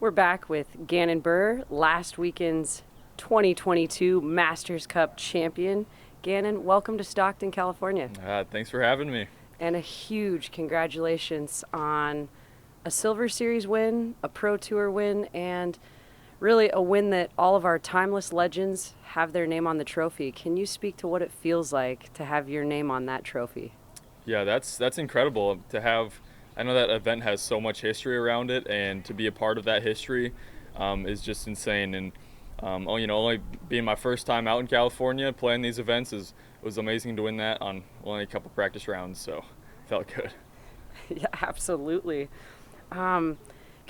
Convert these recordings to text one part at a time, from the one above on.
We're back with Gannon Buhr, last weekend's 2022 Masters Cup champion. Gannon, welcome to Stockton, California. Thanks for having me. And a huge congratulations on a Silver Series win, a Pro Tour win, and really a win that all of our timeless legends have their name on the trophy. Can you speak to what it feels like to have your name on that trophy? Yeah, that's incredible to have. I know that event has so much history around it, and to be a part of that history is just insane. And only being my first time out in California playing these events was amazing to win that on only a couple practice rounds. So felt good. Yeah, absolutely. Can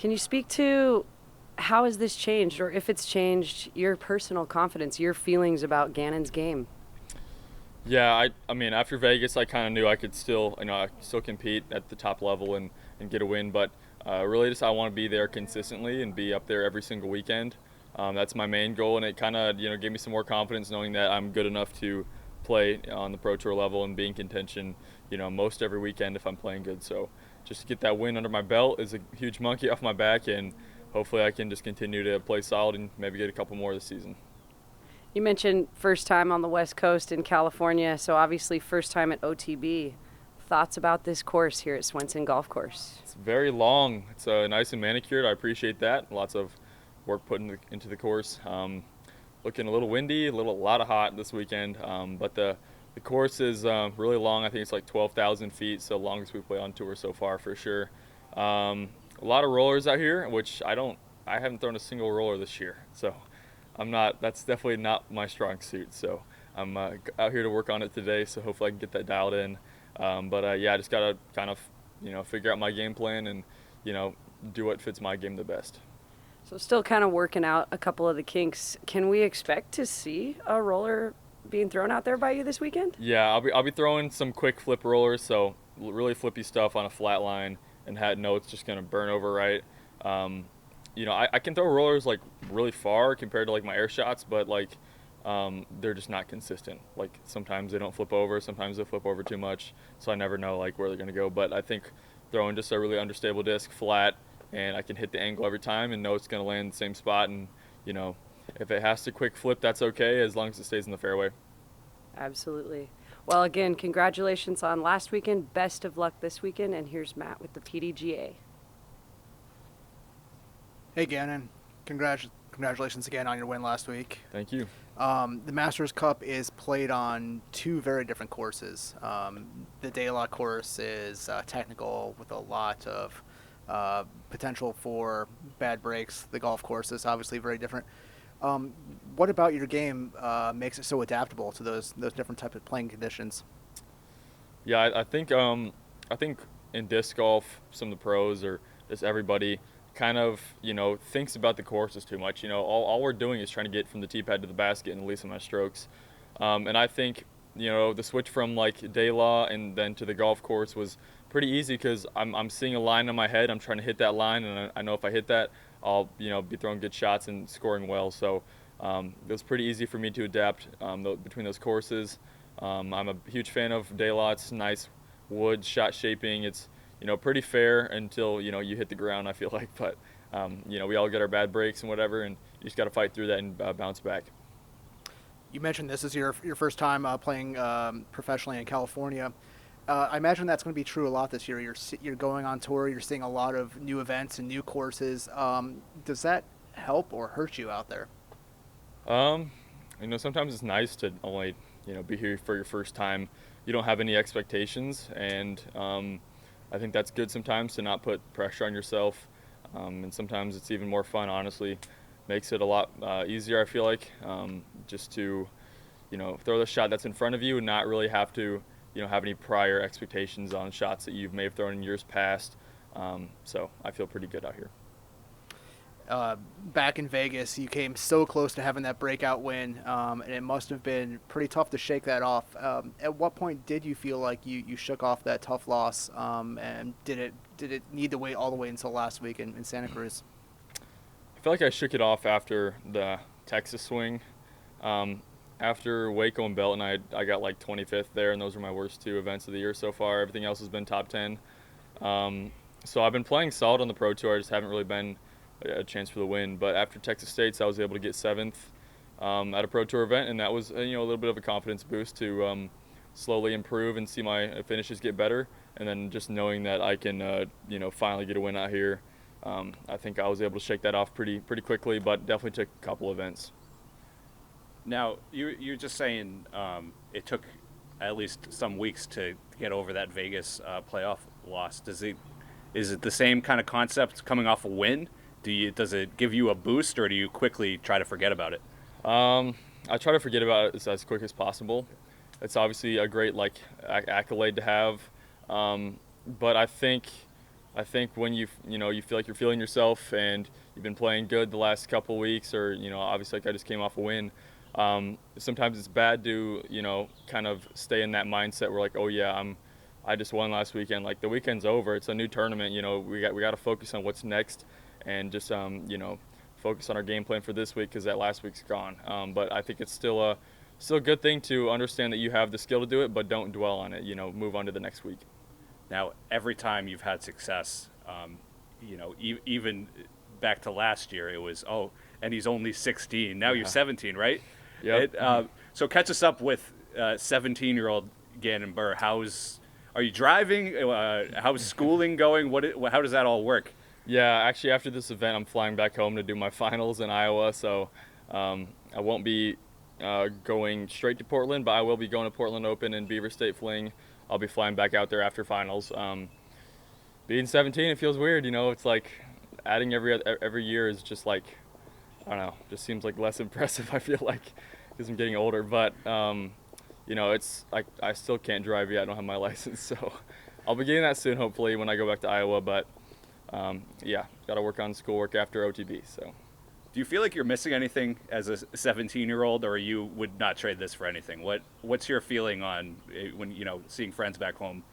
you speak to how has this changed, or if it's changed, your personal confidence, your feelings about Gannon's game? Yeah, I mean, after Vegas, I kind of knew I could still, I still compete at the top level and get a win. But really, just I want to be there consistently and be up there every single weekend. That's my main goal, and it kind of, gave me some more confidence knowing that I'm good enough to play on the Pro Tour level and be in contention, most every weekend if I'm playing good. So just to get that win under my belt is a huge monkey off my back, and hopefully I can just continue to play solid and maybe get a couple more this season. You mentioned first time on the West Coast in California, so obviously first time at OTB. Thoughts about this course here at Swenson Golf Course? It's very long. It's nice and manicured. I appreciate that. Lots of work put into the course. Looking a little windy, a lot of hot this weekend, but the course is really long. I think it's like 12,000 feet, so longest we play on tour so far for sure. A lot of rollers out here, which I haven't thrown a single roller this year, so that's definitely not my strong suit. So I'm out here to work on it today, so hopefully I can get that dialed in. I just gotta kind of, figure out my game plan and, do what fits my game the best. So still kind of working out a couple of the kinks. Can we expect to see a roller being thrown out there by you this weekend? Yeah, I'll be throwing some quick flip rollers, so really flippy stuff on a flat line and know it's just gonna burn over right. I can throw rollers like really far compared to like my air shots, but they're just not consistent. Like sometimes they don't flip over, sometimes they flip over too much, so I never know like where they're gonna go. But I think throwing just a really understable disc flat, and I can hit the angle every time and know it's gonna land in the same spot. And if it has to quick flip, that's okay as long as it stays in the fairway. Absolutely. Well, again, congratulations on last weekend. Best of luck this weekend. And here's Matt with the PDGA. Hey Gannon, congratulations again on your win last week. Thank you. The Masters Cup is played on two very different courses. The De La course is technical with a lot of potential for bad breaks. The golf course is obviously very different. What about your game makes it so adaptable to those different type of playing conditions? Yeah, I think in disc golf, some of the pros or just everybody kind of thinks about the courses too much. All we're doing is trying to get from the tee pad to the basket and release my strokes. And I think the switch from like De La and then to the golf course was pretty easy because I'm seeing a line in my head. I'm trying to hit that line, and I know if I hit that, I'll be throwing good shots and scoring well. So it was pretty easy for me to adapt between those courses. I'm a huge fan of De La. It's nice wood shot shaping. It's pretty fair until you hit the ground, I feel like. But we all get our bad breaks and whatever, and you just got to fight through that and bounce back. You mentioned this is your first time playing professionally in California. I imagine that's going to be true a lot this year. You're going on tour. You're seeing a lot of new events and new courses. Does that help or hurt you out there? Sometimes it's nice to only be here for your first time. You don't have any expectations, and I think that's good sometimes to not put pressure on yourself. And sometimes it's even more fun, honestly. Makes it a lot easier, I feel like, just to throw the shot that's in front of you and not really have to have any prior expectations on shots that you may have thrown in years past. So I feel pretty good out here. Back in Vegas, you came so close to having that breakout win, and it must have been pretty tough to shake that off. At what point did you feel like you shook off that tough loss, and did it need to wait all the way until last week in Santa Cruz? I feel like I shook it off after the Texas swing. After Waco and Belton, I got like 25th there, and those were my worst two events of the year so far. Everything else has been top 10. So I've been playing solid on the Pro Tour. I just haven't really been a chance for the win. But after Texas State's, I was able to get 7th at a Pro Tour event, and that was a little bit of a confidence boost to slowly improve and see my finishes get better. And then just knowing that I can finally get a win out here, I think I was able to shake that off pretty quickly, but definitely took a couple events. Now, you're just saying it took at least some weeks to get over that Vegas playoff loss. Is it the same kind of concept coming off a win? Does it give you a boost, or do you quickly try to forget about it? I try to forget about it as quick as possible. It's obviously a great accolade to have, but I think when you feel like you're feeling yourself and you've been playing good the last couple weeks, or obviously I just came off a win. Sometimes it's bad to kind of stay in that mindset where like, oh yeah, I just won last weekend. Like, the weekend's over. It's a new tournament. We got to focus on what's next, and just focus on our game plan for this week, because that last week's gone. But I think it's still a good thing to understand that you have the skill to do it, but don't dwell on it. Move on to the next week. Now, every time you've had success, even back to last year, it was, and he's only 16. Now you're 17, right? Yeah. So catch us up with 17-year-old Gannon Buhr. Are you driving? How's schooling going? How does that all work? Yeah, actually, after this event, I'm flying back home to do my finals in Iowa, so I won't be going straight to Portland, but I will be going to Portland Open and Beaver State Fling. I'll be flying back out there after finals. Being 17, it feels weird, It's like adding every year is just like, I don't know, just seems like less impressive, I feel like, because I'm getting older. But it's like I still can't drive yet. I don't have my license, so I'll be getting that soon, hopefully, when I go back to Iowa. But got to work on schoolwork after OTB. So, do you feel like you're missing anything as a 17-year-old, or you would not trade this for anything? What's your feeling on when seeing friends back home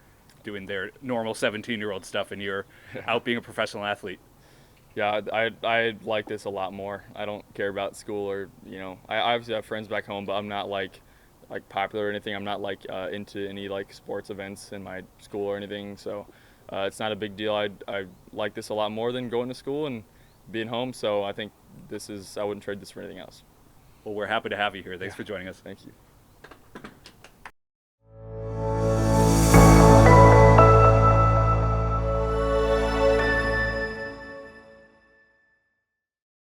doing their normal 17-year-old stuff, and you're out being a professional athlete? Yeah, I like this a lot more. I don't care about school, or I obviously have friends back home, but I'm not like popular or anything. I'm not into any sports events in my school or anything, so it's not a big deal. I like this a lot more than going to school and being home, so I think I wouldn't trade this for anything else. Well, we're happy to have you here. Thanks for joining us. Thank you.